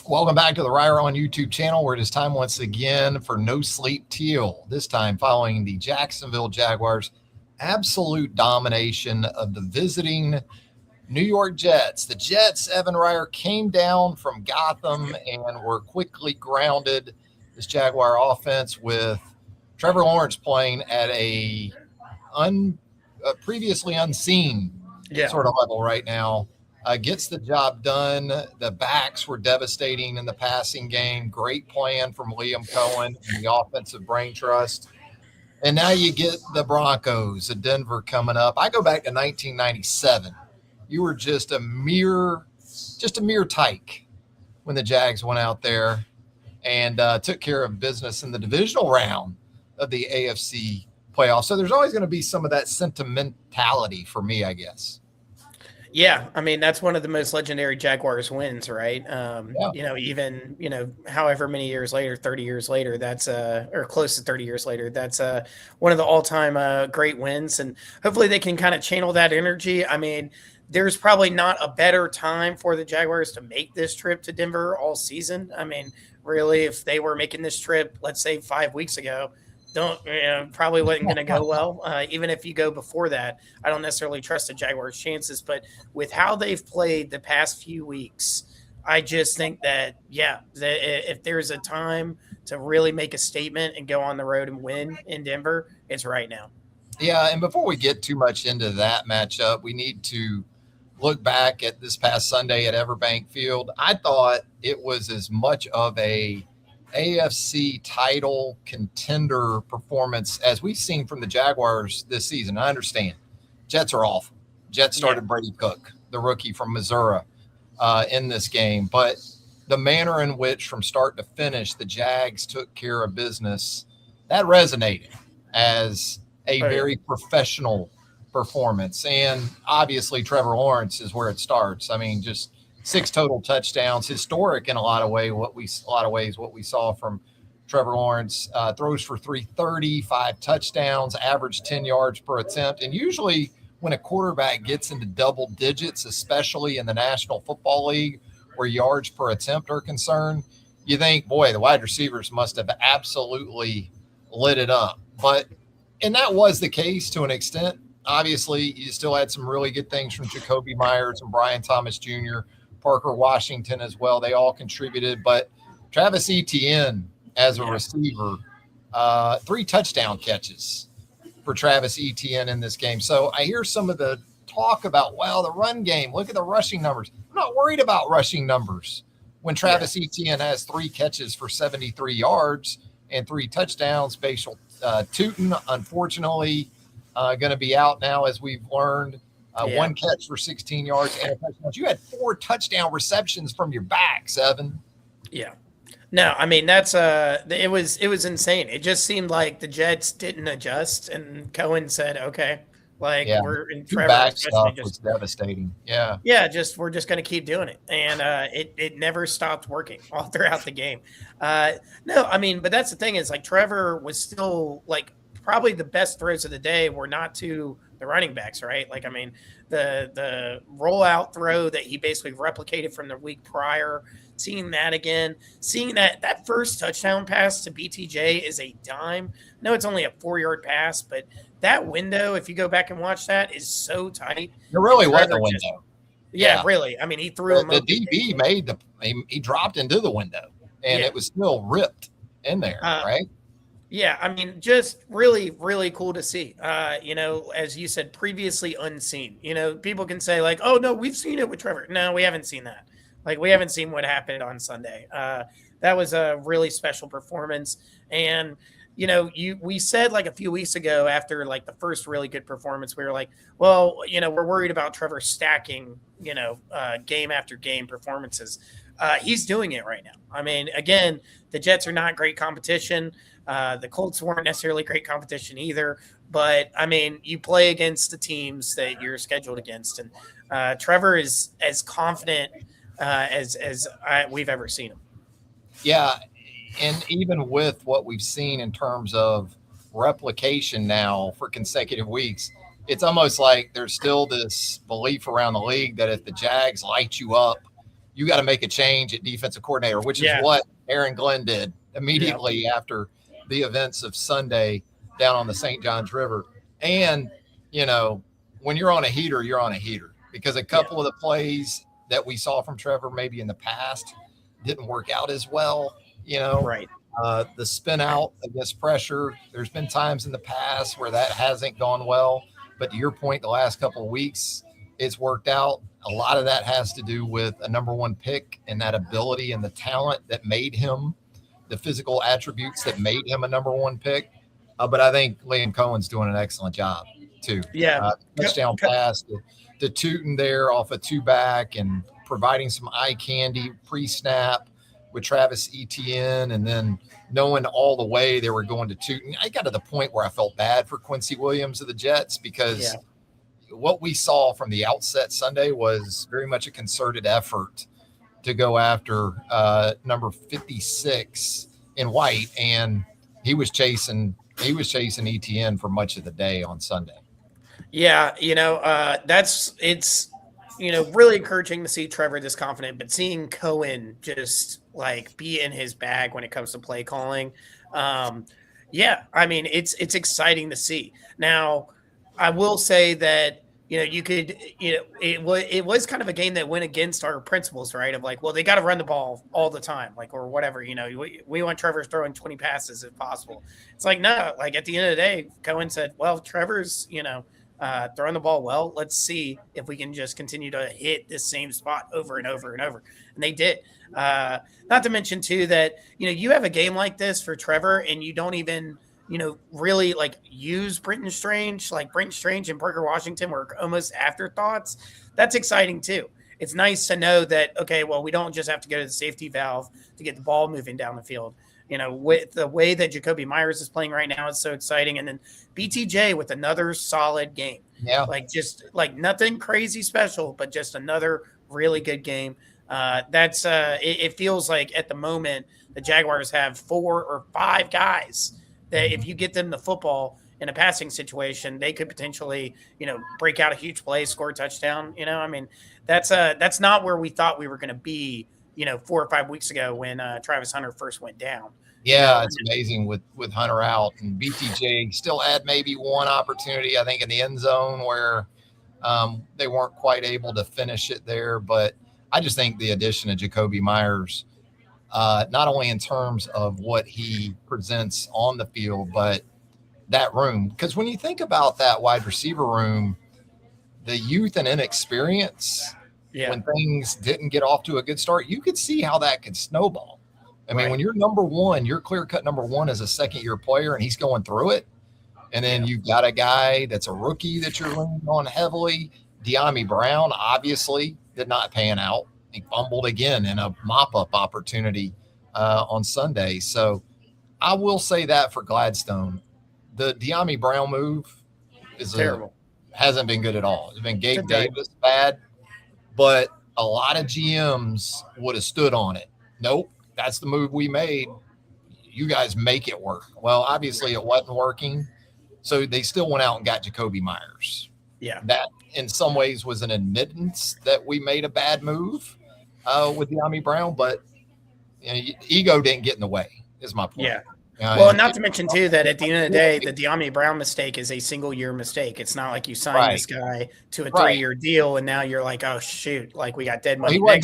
Welcome back to the Reier on YouTube channel, where it is time once again for No Sleep Teal. This time following the Jacksonville Jaguars' absolute domination of the visiting New York Jets. The Jets, Evan Reier, came down from Gotham and were quickly grounded. This Jaguar offense with Trevor Lawrence playing at a previously unseen sort of level right now. Gets the job done. The backs were devastating in the passing game. Great plan from Liam Cohen and the offensive brain trust. And now you get the Broncos of Denver coming up. I go back to 1997. You were just a mere tyke when the Jags went out there and took care of business in the divisional round of the AFC playoffs. So there's always going to be some of that sentimentality for me, I guess. Yeah, I mean, that's one of the most legendary Jaguars wins, right? However many years later, 30 years later, that's or close to 30 years later, that's one of the all-time great wins. And hopefully they can kind of channel that energy. I mean, there's probably not a better time for the Jaguars to make this trip to Denver all season. I mean, really, if they were making this trip, let's say 5 weeks ago, probably wasn't going to go well. Even if you go before that, I don't necessarily trust the Jaguars' chances. But with how they've played the past few weeks, I just think that, if there's a time to really make a statement and go on the road and win in Denver, it's right now. Yeah, and before we get too much into that matchup, we need to look back at this past Sunday at Everbank Field. I thought it was as much of a AFC title contender performance as we've seen from the Jaguars this season. I understand Jets are awful. Jets started Brady Cook, the rookie from Missouri, in this game, but the manner in which from start to finish the Jags took care of business, that resonated as a very professional performance. And obviously Trevor Lawrence is where it starts. I mean, just 6 total touchdowns, historic in a lot of ways what we saw from Trevor Lawrence. Throws for 330, 5 touchdowns, average 10 yards per attempt. And usually when a quarterback gets into double digits, especially in the National Football League where yards per attempt are concerned, you think, boy, the wide receivers must have absolutely lit it up. And that was the case to an extent. Obviously, you still had some really good things from Jacoby Myers and Brian Thomas Jr., Parker Washington as well. They all contributed, but Travis Etienne as a receiver, 3 touchdown catches for Travis Etienne in this game. So I hear some of the talk about, the run game, look at the rushing numbers. I'm not worried about rushing numbers when Travis Etienne has 3 catches for 73 yards and 3 touchdowns. Bashal Tootin, unfortunately, going to be out now, as we've learned. 1 catch for 16 yards and a touchdown. You had 4 touchdown receptions from your back, 7. Yeah. No, I mean, that's it was insane. It just seemed like the Jets didn't adjust, and Cohen said, okay, we're in Trevor. Back stuff was devastating. Yeah. Yeah, we're just going to keep doing it. And it never stopped working all throughout the game. No, I mean, but that's the thing is, Trevor was still, probably the best throws of the day were not to the running backs, right? The rollout throw that he basically replicated from the week prior, seeing that again, seeing that first touchdown pass to BTJ is a dime. No, it's only a 4-yard pass, but that window, if you go back and watch that, is so tight. It really was a window. Really. I mean, he threw him. The DB he dropped into the window, and it was still ripped in there, right? Yeah, I mean, just really, really cool to see. As you said, previously unseen. People can say oh no, we've seen it with Trevor. No, we haven't seen that. We haven't seen what happened on Sunday. That was a really special performance. And we said a few weeks ago after the first really good performance, we were we're worried about Trevor stacking game after game performances. He's doing it right now. I mean, again, the Jets are not great competition. The Colts weren't necessarily great competition either, but I mean, you play against the teams that you're scheduled against, and Trevor is as confident as we've ever seen him. Yeah, and even with what we've seen in terms of replication now for consecutive weeks, it's almost like there's still this belief around the league that if the Jags light you up you got to make a change at defensive coordinator, which is what Aaron Glenn did immediately after the events of Sunday down on the St. Johns River. And, you know, when you're on a heater, you're on a heater, because a couple of the plays that we saw from Trevor maybe in the past didn't work out as well, you know. Right. The spin out against pressure, there's been times in the past where that hasn't gone well. But to your point, the last couple of weeks, it's worked out. A lot of that has to do with a number one pick and that ability and the talent that made him, the physical attributes that made him a number one pick. But I think Liam Cohen's doing an excellent job too. Yeah. Touchdown pass to Tootin there off a two-back and providing some eye candy pre-snap with Travis Etienne, and then knowing all the way they were going to Tootin. I got to the point where I felt bad for Quincy Williams of the Jets, because what we saw from the outset Sunday was very much a concerted effort to go after number 56 in white, and he was chasing Etienne for much of the day on Sunday. Yeah, you know, it's you know, really encouraging to see Trevor this confident, but seeing Cohen just like be in his bag when it comes to play calling. Yeah, I mean, it's exciting to see. Now, I will say that, you know, it was kind of a game that went against our principles, right? Of like, well, they got to run the ball all the time, like, or whatever, you know, we want Trevor throwing 20 passes if possible. It's like, no, like at the end of the day, Cohen said, well, Trevor's, you know, throwing the ball well. Let's see if we can just continue to hit this same spot over and over and over. And they did. Not to mention too that, you know, you have a game like this for Trevor and you don't even, you know, really like use Brenton Strange, like Brenton Strange and Parker Washington were almost afterthoughts. That's exciting too. It's nice to know that, okay, well, we don't just have to go to the safety valve to get the ball moving down the field. You know, with the way that Jakobi Meyers is playing right now, it's so exciting. And then BTJ with another solid game. Yeah. Like just like nothing crazy special, but just another really good game. It feels like at the moment the Jaguars have 4 or 5 guys that if you get them the football in a passing situation, they could potentially, you know, break out a huge play, score a touchdown. You know, I mean, that's not where we thought we were going to be, you know, 4 or 5 weeks ago when Travis Hunter first went down. Yeah, it's amazing with Hunter out, and BTJ still had maybe one opportunity, I think, in the end zone where they weren't quite able to finish it there. But I just think the addition of Jakobi Meyers, not only in terms of what he presents on the field, but that room. Because when you think about that wide receiver room, the youth and inexperience, when things didn't get off to a good start, you could see how that could snowball. I mean, when you're number one, you're clear-cut number one as a second-year player, and he's going through it. And then you've got a guy that's a rookie that you're leaning on heavily. De'Ami Brown obviously did not pan out. He fumbled again in a mop-up opportunity on Sunday. So I will say that for Gladstone. The De'Ami Brown move is terrible. Hasn't been good at all. It's been Gabe Davis bad, but a lot of GMs would have stood on it. Nope. That's the move we made. You guys make it work. Well, obviously it wasn't working. So they still went out and got Jakobi Meyers. Yeah. That in some ways was an admittance that we made a bad move with De'Ami Brown, but you know, ego didn't get in the way, is my point. Yeah. Well, not to mention too that at the end of the day, the De'Ami Brown mistake is a single-year mistake. It's not like you signed this guy to a 3-year deal and now you're like, oh shoot, like we got dead money. Well, he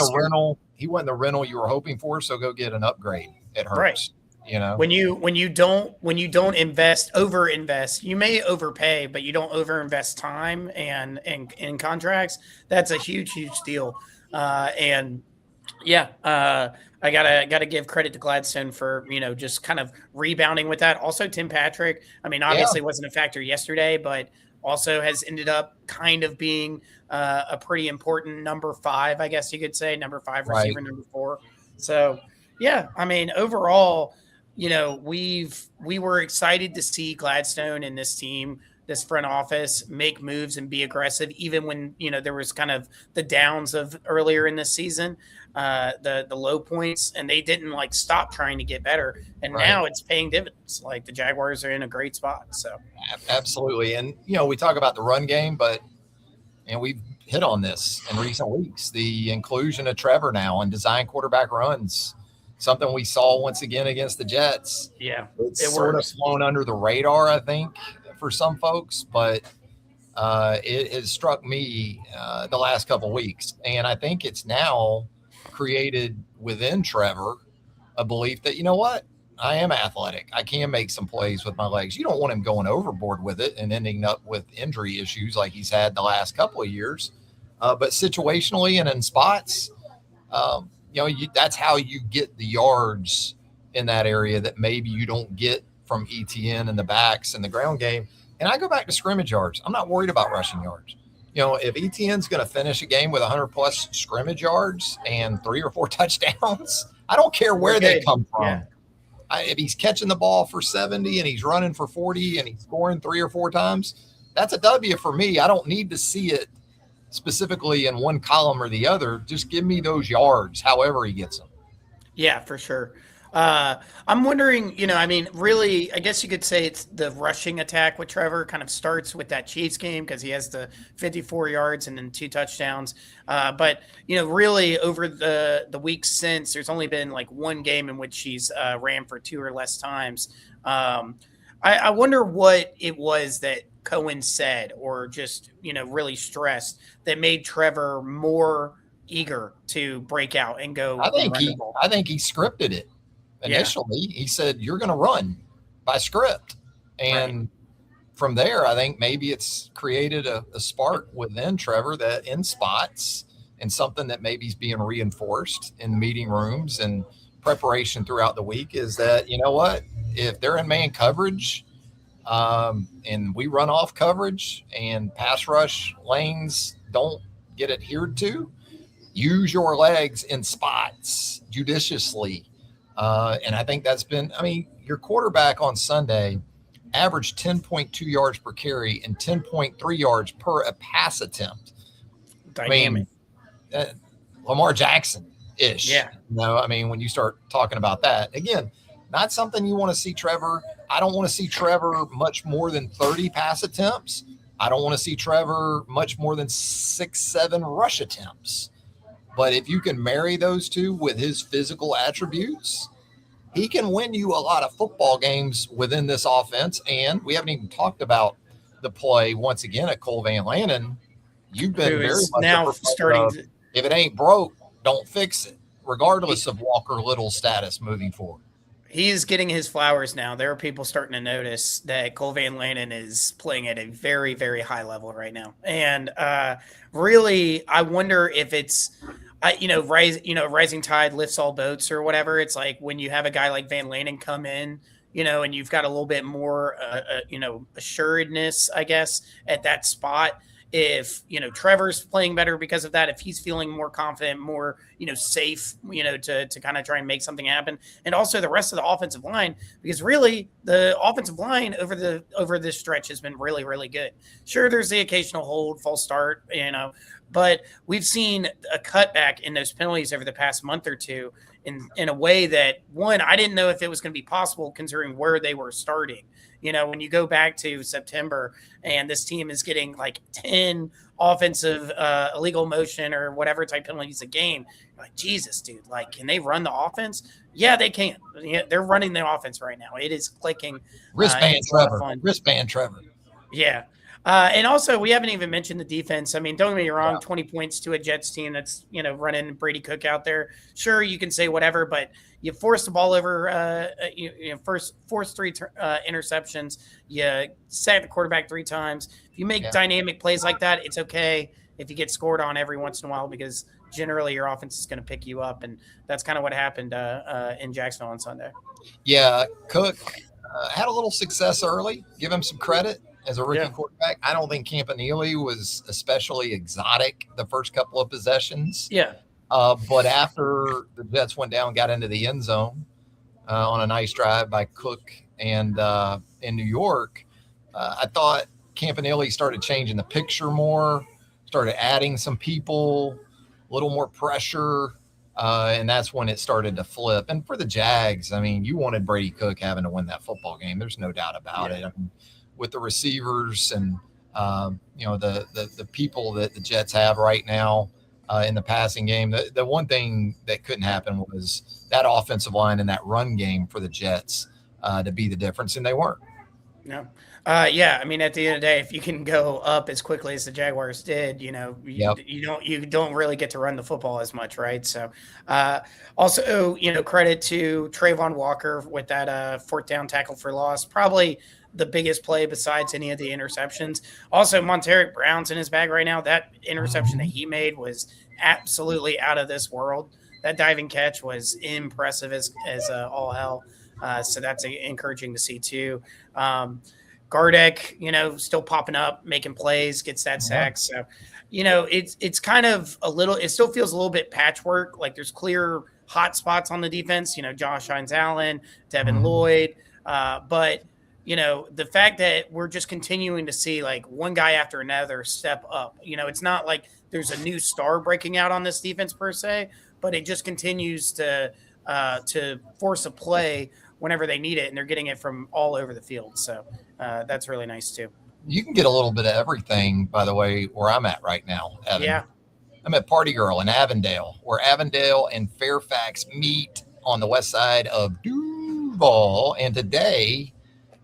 wasn't the rental you were hoping for, so go get an upgrade. It hurts. Right. You know, when you don't overinvest, you may overpay, but you don't overinvest time and in contracts. That's a huge deal. I gotta give credit to Gladstone for, you know, just kind of rebounding with that. Also, Tim Patrick, I mean, obviously wasn't a factor yesterday, but also has ended up kind of being a pretty important number 5, I guess you could say, number 5 receiver, number 4. So yeah, I mean, overall, you know, we were excited to see Gladstone and this team, this front office, make moves and be aggressive, even when, you know, there was kind of the downs of earlier in this season, the low points, and they didn't like stop trying to get better. And now it's paying dividends. Like the Jaguars are in a great spot. So absolutely. And, you know, we talk about the run game, but, and we've hit on this in recent weeks. The inclusion of Trevor now and design quarterback runs, something we saw once again against the Jets. Yeah, It's it sort works. of flown under the radar, I think, for some folks, but it has struck me the last couple of weeks. And I think it's now created within Trevor a belief that, you know what? I am athletic. I can make some plays with my legs. You don't want him going overboard with it and ending up with injury issues like he's had the last couple of years. But situationally and in spots, that's how you get the yards in that area that maybe you don't get from ETN and the backs and the ground game. And I go back to scrimmage yards. I'm not worried about rushing yards. If ETN's going to finish a game with 100 plus scrimmage yards and 3 or 4 touchdowns, I don't care where they come from. Yeah. If he's catching the ball for 70 and he's running for 40 and he's scoring 3 or 4 times, that's a W for me. I don't need to see it specifically in one column or the other. Just give me those yards, however he gets them. Yeah, for sure. I'm wondering, really, I guess you could say it's the rushing attack with Trevor kind of starts with that Chiefs game because he has the 54 yards and then 2 touchdowns. But really over the weeks since, there's only been like 1 game in which he's ran for 2 or less times. I wonder what it was that Cohen said or just, really stressed that made Trevor more eager to break out and go. I think he scripted it. Initially, he said, you're going to run by script. And from there, I think maybe it's created a spark within Trevor that in spots and something that maybe is being reinforced in meeting rooms and preparation throughout the week is that, you know what, if they're in man coverage and we run off coverage and pass rush lanes don't get adhered to, use your legs in spots judiciously. And I think that's been, your quarterback on Sunday averaged 10.2 yards per carry and 10.3 yards per a pass attempt. Dynamic. Lamar Jackson-ish. Yeah. When you start talking about that, again, not something you want to see Trevor. I don't want to see Trevor much more than 30 pass attempts. I don't want to see Trevor much more than 6-7 rush attempts. But if you can marry those two with his physical attributes, he can win you a lot of football games within this offense. And we haven't even talked about the play once again at Cole Van Lannon. You've been very much now starting to, if it ain't broke, don't fix it, regardless of Walker Little's status moving forward. He's getting his flowers now. There are people starting to notice that Cole Van Lannon is playing at a very, very high level right now. And really, I wonder if it's, rising tide lifts all boats or whatever. It's like when you have a guy like Van Lannon come in, and you've got a little bit more, assuredness, I guess, at that spot. If, Trevor's playing better because of that, if he's feeling more confident, more, safe, to kind of try and make something happen. And also the rest of the offensive line, because really the offensive line over this stretch has been really, really good. Sure, there's the occasional hold, false start, but we've seen a cutback in those penalties over the past month or two in a way that, one, I didn't know if it was going to be possible considering where they were starting. When you go back to September and this team is getting like 10 offensive illegal motion or whatever type penalties a game, you're like, Jesus, dude, like, can they run the offense? Yeah, they can. Yeah, they're running the offense right now. It is clicking. Wristband Trevor. Yeah. And also, we haven't even mentioned the defense. Don't get me wrong, 20 points to a Jets team that's, running Brady Cook out there. Sure, you can say whatever, but you force the ball over, force 3 interceptions. You sack the quarterback 3 times. If you make dynamic plays like that, it's okay if you get scored on every once in a while because generally your offense is going to pick you up. And that's kind of what happened in Jacksonville on Sunday. Yeah, Cook had a little success early. Give him some credit. As a rookie quarterback, I don't think Campanile was especially exotic the first couple of possessions. Yeah. But after the Jets went down, got into the end zone on a nice drive by Cook and in New York, I thought Campanile started changing the picture more, started adding some people, a little more pressure, and that's when it started to flip. And for the Jags, you wanted Brady Cook having to win that football game. There's no doubt about it. With the receivers and The people that the Jets have right now in the passing game. The one thing that couldn't happen was that offensive line and that run game for the Jets to be the difference, and they weren't. No. Yeah, I mean, at the end of the day, if you can go up as quickly as the Jaguars did, Yep. you don't really get to run the football as much, right? So, uh, also, credit to Trayvon Walker with that fourth down tackle for loss, probably the biggest play besides any of the interceptions. Also, Monteric Brown's in his bag right now. That interception that Mhm. he made was absolutely out of this world. That diving catch was impressive as all hell. So that's encouraging to see too. Gardek, still popping up, making plays, gets that Yeah. sack. So, it's kind of a little. It still feels a little bit patchwork. Like there's clear hot spots on the defense. Josh Hines Allen, Devin Mhm. Lloyd, but the fact that we're just continuing to see like one guy after another step up. It's not like there's a new star breaking out on this defense per se, but it just continues to force a play whenever they need it, and they're getting it from all over the field. So that's really nice too. You can get a little bit of everything, by the way, where I'm at right now, Evan. Yeah, I'm at Party Girl in Avondale, where Avondale and Fairfax meet on the west side of Duval. And today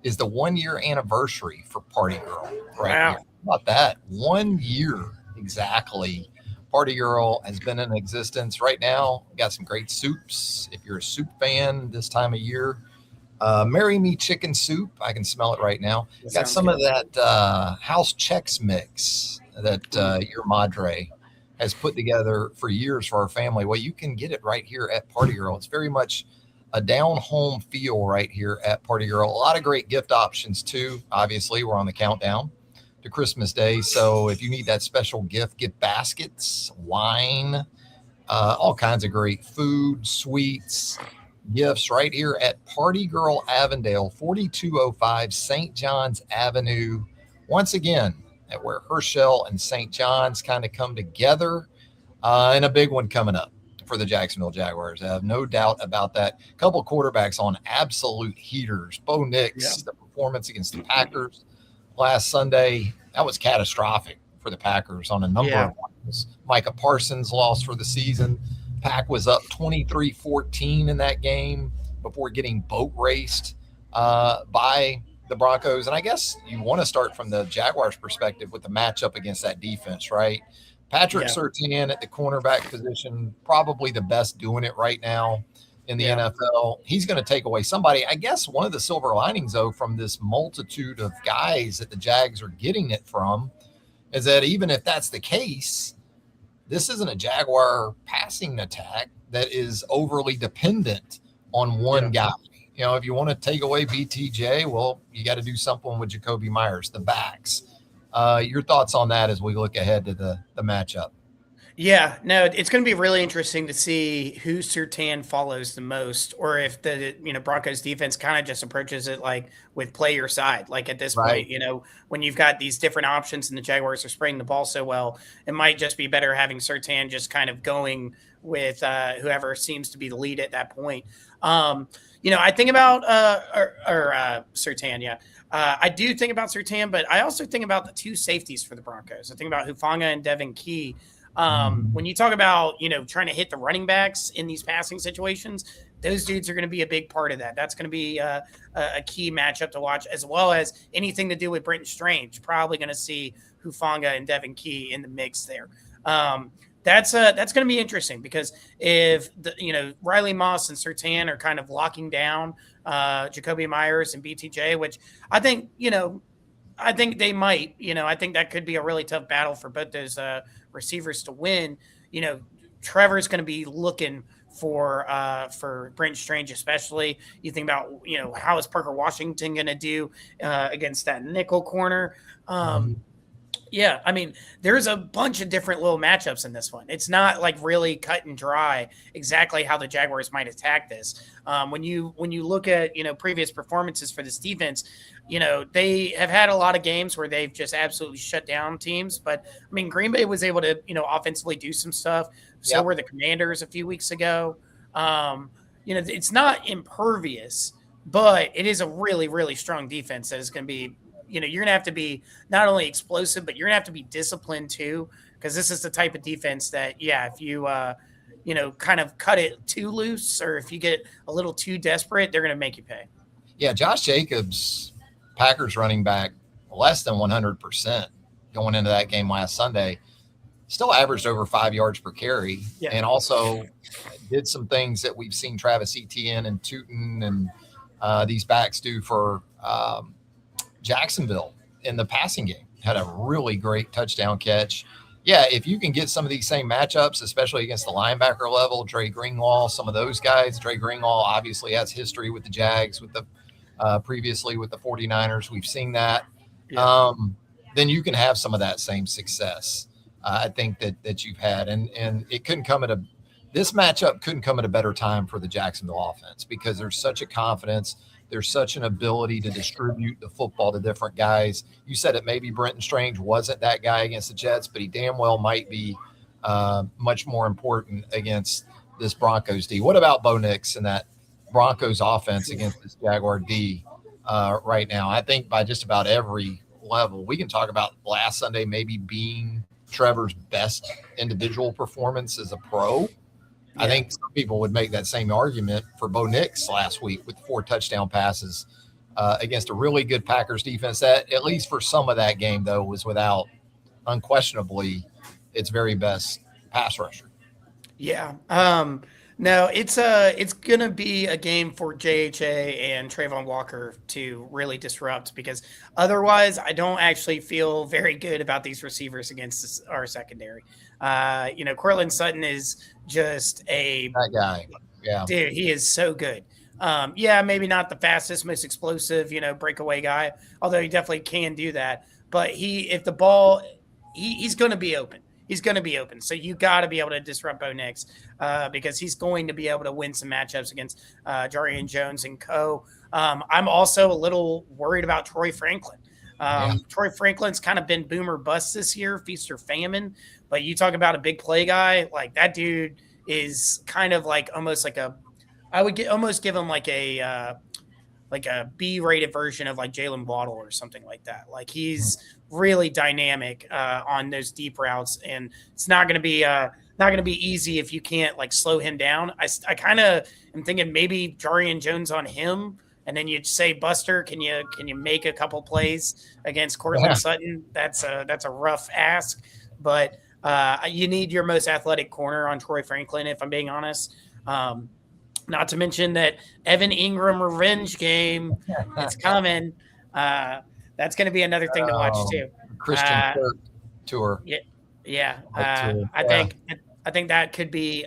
is the 1 year anniversary for Party Girl right here. wow, How about that? 1 year exactly. Party Girl has been in existence right now. Got some great soups. If you're a soup fan this time of year, Marry Me Chicken Soup. I can smell it right now. that Got sounds some of good. that House Chex mix that Mm, your madre has put together for years for our family. Well, you can get it right here at Party Girl. It's very much a down home feel right here at Party Girl. A lot of great gift options too. Obviously, we're on the countdown to Christmas Day. So if you need that special gift baskets, wine, all kinds of great food, sweets, gifts right here at Party Girl Avondale, 4205 St. John's Avenue. Once again, at where Herschel and St. John's kind of come together, and a big one coming up for the Jacksonville Jaguars. I have no doubt about that. A couple quarterbacks on absolute heaters. Bo yeah, Nix, the performance against the Packers last Sunday, that was catastrophic for the Packers on a number yeah, of levels. Micah Parsons lost for the season. Pack was up 23-14 in that game before getting boat raced by the Broncos. And I guess you want to start from the Jaguars' perspective with the matchup against that defense, right? Patrick yeah, Surtain at the cornerback position, probably the best doing it right now in the yeah, NFL. He's going to take away somebody. I guess one of the silver linings, though, from this multitude of guys that the Jags are getting it from is that even if that's the case, this isn't a Jaguar passing attack that is overly dependent on yeah. one guy. If you want to take away BTJ, well, you got to do something with Jacoby Myers, the backs. Your thoughts on that as we look ahead to the matchup? Yeah, no, it's going to be really interesting to see who Sertan follows the most, or if the Broncos defense kind of just approaches it like with play your side. Like at this Right. point, when you've got these different options and the Jaguars are spraying the ball so well, it might just be better having Sertan just kind of going with whoever seems to be the lead at that point. I think about Sertan, yeah. I do think about Sertan, but I also think about the two safeties for the Broncos. I think about Hufanga and Devin Key. Mhm. When you talk about trying to hit the running backs in these passing situations, those dudes are going to be a big part of that. That's going to be a key matchup to watch, as well as anything to do with Brenton Strange. Probably going to see Hufanga and Devin Key in the mix there. That's going to be interesting because if Riley Moss and Sertan are kind of locking down Jacoby Myers and BTJ, which I think they might. I think that could be a really tough battle for both those receivers to win. Trevor's going to be looking for Brent Strange, especially. You think about how is Parker Washington going to do against that nickel corner. Mhm. Yeah, I mean, there's a bunch of different little matchups in this one. It's not like really cut and dry exactly how the Jaguars might attack this. When you look at previous performances for this defense, they have had a lot of games where they've just absolutely shut down teams. But I mean, Green Bay was able to offensively do some stuff. So Yep. were the Commanders a few weeks ago. It's not impervious, but it is a really really strong defense that is going to be you're going to have to be not only explosive, but you're going to have to be disciplined too, because this is the type of defense that, if you, kind of cut it too loose, or if you get a little too desperate, they're going to make you pay. Yeah, Josh Jacobs, Packers running back, less than 100% going into that game last Sunday. Still averaged over 5 yards per carry, and also did some things that we've seen Travis Etienne and Tootin and these backs do for Jacksonville in the passing game. Had a really great touchdown catch. Yeah, if you can get some of these same matchups, especially against the linebacker level, Dre Greenlaw, some of those guys. Dre Greenlaw obviously has history with the Jags, with the previously with the 49ers. We've seen that. Yeah. Then you can have some of that same success. I think that you've had, and it couldn't come at this matchup couldn't come at a better time for the Jacksonville offense, because there's such a confidence. There's such an ability to distribute the football to different guys. You said it, maybe Brenton Strange wasn't that guy against the Jets, but he damn well might be much more important against this Broncos D. What about Bo Nix and that Broncos offense against this Jaguar D right now? I think by just about every level, we can talk about last Sunday maybe being Trevor's best individual performance as a pro. Yeah. I think some people would make that same argument for Bo Nix last week with 4 touchdown passes against a really good Packers defense that, at least for some of that game, though, was without unquestionably its very best pass rusher. Yeah. No, it's going to be a game for JHA and Trayvon Walker to really disrupt, because otherwise I don't actually feel very good about these receivers against our secondary. Courtland Sutton is just that guy. Yeah. Dude, he is so good. Maybe not the fastest, most explosive, breakaway guy, although he definitely can do that. But he's going to be open. He's going to be open. So you got to be able to disrupt Bo Nix because he's going to be able to win some matchups against Jarian Jones and co. I'm also a little worried about Troy Franklin. Troy Franklin's kind of been boomer bust this year, feast or famine. But you talk about a big play guy, like that dude is kind of like almost like I would almost give him like a B-rated version of like Jalen Waddle or something like that. Like he's really dynamic on those deep routes, and it's not going to be easy if you can't like slow him down. I kind of am thinking maybe Jarian Jones on him, and then you'd say, Buster, can you make a couple plays against Courtland Sutton? That's a rough ask, but you need your most athletic corner on Troy Franklin, if I'm being honest. Not to mention that Evan Ingram revenge game, it's coming. That's going to be another thing to watch too. Christian Kirk tour. Yeah. I think that could be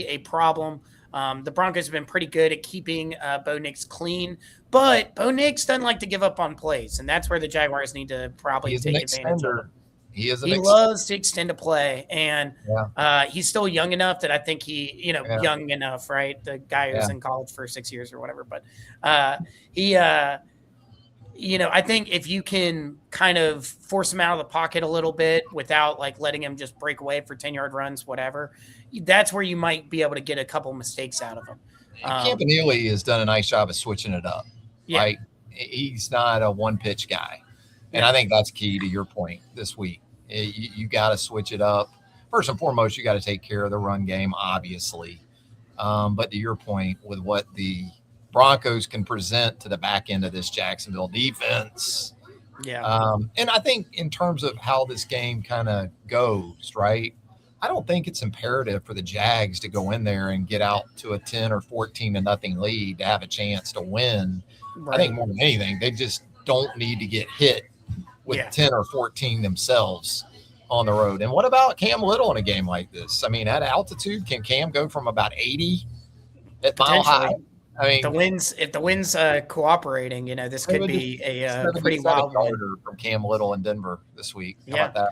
a problem. The Broncos have been pretty good at keeping Bo Nix clean, but Bo Nix doesn't like to give up on plays, and that's where the Jaguars need to probably take advantage of it. He loves to extend a play, and he's still young enough that I think young enough, right? The guy who's in college for 6 years or whatever. But I think if you can kind of force him out of the pocket a little bit without like letting him just break away for 10-yard runs, whatever, that's where you might be able to get a couple mistakes out of him. Campanile has done a nice job of switching it up. Yeah. Right? He's not a one-pitch guy. And I think that's key to your point this week. You got to switch it up. First and foremost, you got to take care of the run game, obviously. But to your point, with what the Broncos can present to the back end of this Jacksonville defense. Yeah. And I think in terms of how this game kind of goes, right, I don't think it's imperative for the Jags to go in there and get out to a 10 or 14-0 lead to have a chance to win. Right. I think more than anything, they just don't need to get hit with 10 or 14 themselves on the road. And what about Cam Little in a game like this? I mean, at altitude, can Cam go from about 80 at Mile High? I mean, if the wind's cooperating, this could be a pretty wild one from Cam Little in Denver this week. How about that?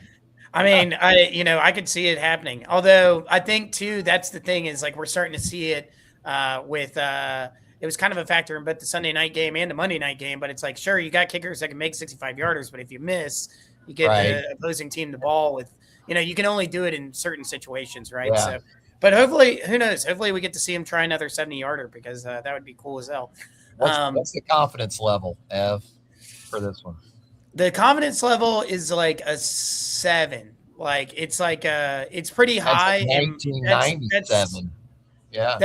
I mean, I could see it happening. Although I think too, that's the thing is like we're starting to see it with. It was kind of a factor in both the Sunday night game and the Monday night game. But it's like, sure, you got kickers that can make 65-yarders, but if you miss, you get the opposing team the ball with. You can only do it in certain situations, right? Yeah. So. But hopefully, who knows? Hopefully we get to see him try another 70-yarder because that would be cool as hell. What's the confidence level, Ev, for this one? The confidence level is like a 7. It's pretty That's high, and that's 1997. Yeah.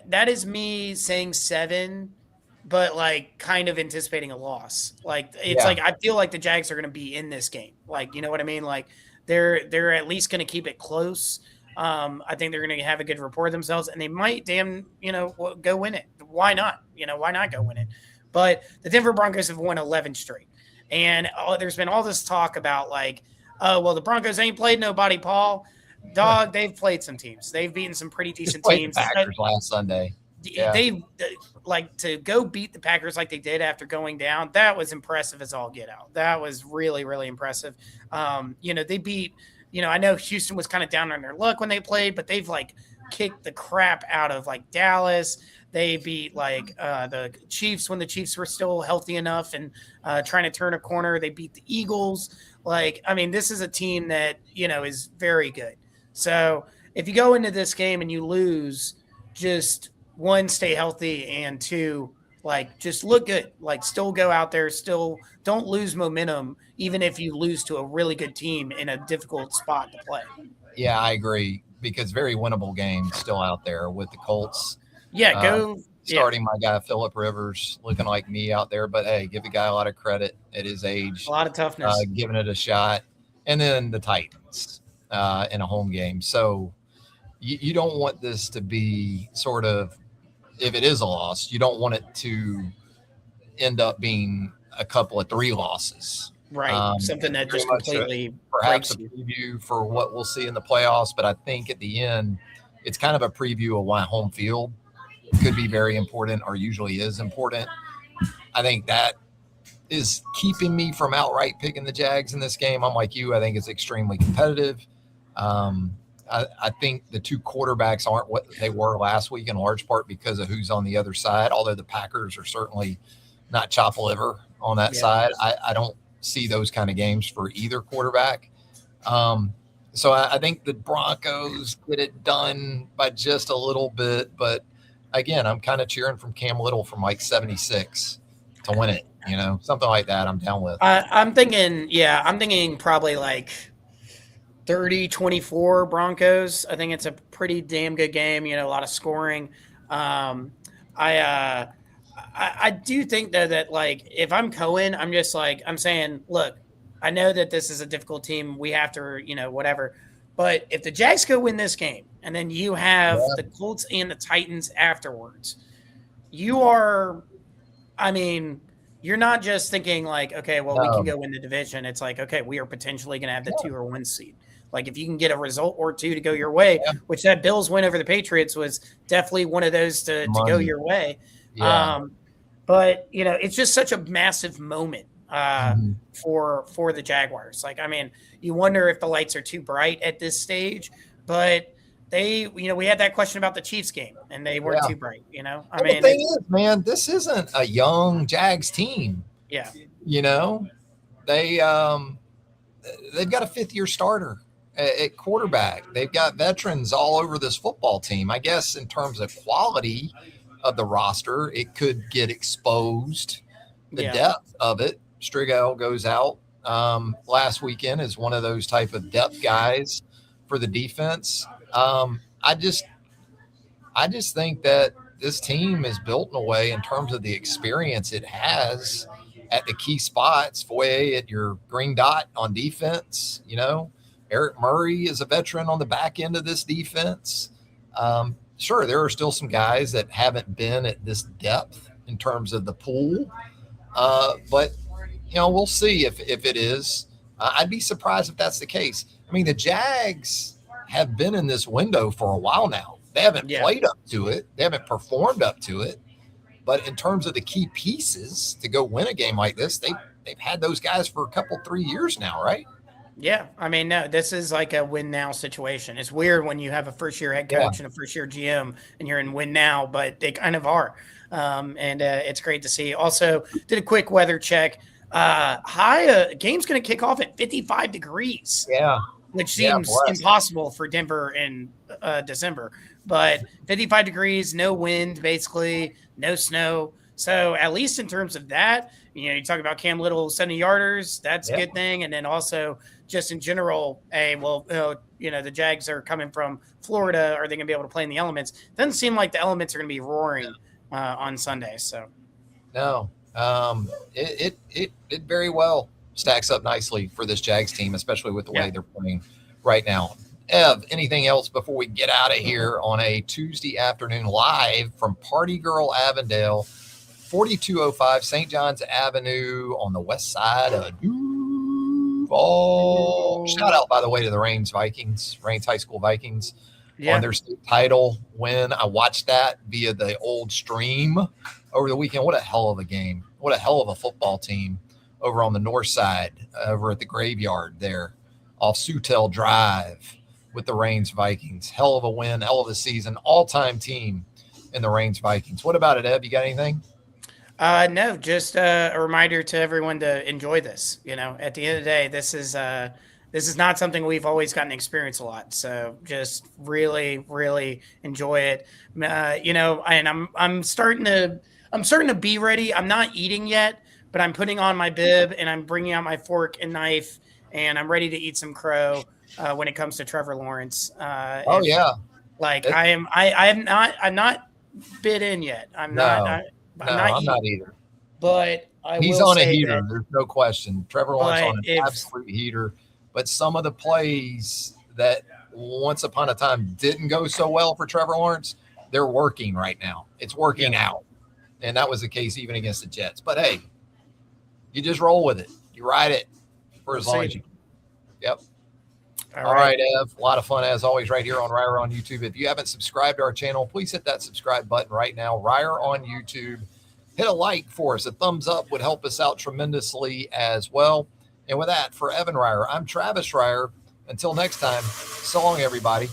that is me saying 7, but like kind of anticipating a loss. Like it's Yeah. like I feel like the Jags are going to be in this game. Like you know what I mean? Like they're at least going to keep it close. I think they're going to have a good rapport of themselves, and they might go win it. Why not? Why not go win it? But the Denver Broncos have won 11 straight, and there's been all this talk about like, oh well, the Broncos ain't played nobody, Paul. Dog, they've played some teams. They've beaten some pretty Just decent played the teams. Packers last Sunday. Yeah. They like to go beat the Packers like they did after going down. That was impressive as all get out. That was really, really impressive. They beat, I know Houston was kind of down on their luck when they played, but they've like kicked the crap out of like Dallas. They beat like the Chiefs when the Chiefs were still healthy enough and trying to turn a corner. They beat the Eagles. This is a team that, is very good. So if you go into this game and you lose, just one, stay healthy, and two, like just look good. Like still go out there, still don't lose momentum, even if you lose to a really good team in a difficult spot to play. Yeah, I agree because very winnable game still out there with the Colts. Yeah, Starting my guy Phillip Rivers looking like me out there, but hey, give the guy a lot of credit at his age. A lot of toughness. Giving it a shot. And then the Titans in a home game. So you don't want this to be sort of, if it is a loss, you don't want it to end up being a couple of 3 losses. Right. Something that just completely perhaps breaks a preview for what we'll see in the playoffs. But I think at the end, it's kind of a preview of why home field could be very important, or usually is important. I think that is keeping me from outright picking the Jags in this game. I'm like you. I think it's extremely competitive. I think the 2 quarterbacks aren't what they were last week in large part because of who's on the other side, although the Packers are certainly not chop liver on that side. I don't see those kind of games for either quarterback. So I think the Broncos get it done by just a little bit. But again, I'm kind of cheering from Cam Little from like 76 to win it, something like that I'm down with. I'm thinking probably like 30-24 Broncos. I think it's a pretty damn good game. A lot of scoring. I do think though that like if I'm Cohen, I'm just like I'm saying, look, I know that this is a difficult team. We have to, whatever. But if the Jags go win this game, and then you have the Colts and the Titans afterwards, you're not just thinking like, okay, well, we can go win the division. It's like, okay, we are potentially going to have the 2 or 1 seed. Like if you can get a result or 2 to go your way, which that Bills win over the Patriots was definitely one of those to go your way. Yeah. But it's just such a massive moment for the Jaguars. Like, you wonder if the lights are too bright at this stage, but they, we had that question about the Chiefs game and they weren't too bright, the thing is, man, this isn't a young Jags team. Yeah. They've got a 5th-year starter at quarterback. They've got veterans all over this football team. I guess in terms of quality of the roster, it could get exposed, the depth of it. Strigal goes out last weekend as one of those type of depth guys for the defense. I just think that this team is built in a way in terms of the experience it has at the key spots. Foye at your green dot on defense, Eric Murray is a veteran on the back end of this defense. Sure, there are still some guys that haven't been at this depth in terms of the pool. But, we'll see if it is. I'd be surprised if that's the case. The Jags have been in this window for a while now. They haven't played up to it. They haven't performed up to it. But in terms of the key pieces to go win a game like this, they've had those guys for a couple, 3 years now, right? Yeah. No, this is like a win now situation. It's weird when you have a first year head coach and a first year GM and you're in win now, but they kind of are. And it's great to see. Also, did a quick weather check. Game's going to kick off at 55 degrees. Yeah. Which seems impossible for Denver in December. But 55 degrees, no wind, basically, no snow. So at least in terms of that, You talk about Cam Little 70-yarders. That's a Yeah. good thing. And then also just in general, the Jags are coming from Florida. Are they going to be able to play in the elements? Doesn't seem like the elements are going to be roaring on Sunday. So No, it very well stacks up nicely for this Jags team, especially with the way they're playing right now. Ev, anything else before we get out of here on a Tuesday afternoon live from Party Girl Avondale, 4205 St. John's Avenue on the west side of Duval. Shout out, by the way, to the Reigns High School Vikings on their state title win. I watched that via the old stream over the weekend. What a hell of a game. What a hell of a football team over on the north side, over at the graveyard there off Sutel Drive with the Reigns Vikings. Hell of a win, hell of a season, all-time team in the Reigns Vikings. What about it, Eb? You got anything? No, just a reminder to everyone to enjoy this. At the end of the day, this is not something we've always gotten to experience a lot. So just really, really enjoy it. And I'm starting to be ready. I'm not eating yet, but I'm putting on my bib and I'm bringing out my fork and knife, and I'm ready to eat some crow when it comes to Trevor Lawrence. I'm not bit in yet. I'm not either. But he's on a heater. There's no question. Trevor Lawrence on an absolute heater. But some of the plays that once upon a time didn't go so well for Trevor Lawrence, they're working right now. It's working out. And that was the case even against the Jets. But hey, you just roll with it. You ride it for as long as you can. Yep. All right, Ev. A lot of fun as always right here on Reier on YouTube. If you haven't subscribed to our channel, please hit that subscribe button right now. Reier on YouTube. Hit a like for us. A thumbs up would help us out tremendously as well. And with that, for Evan Reier, I'm Travis Reier. Until next time, so long, everybody.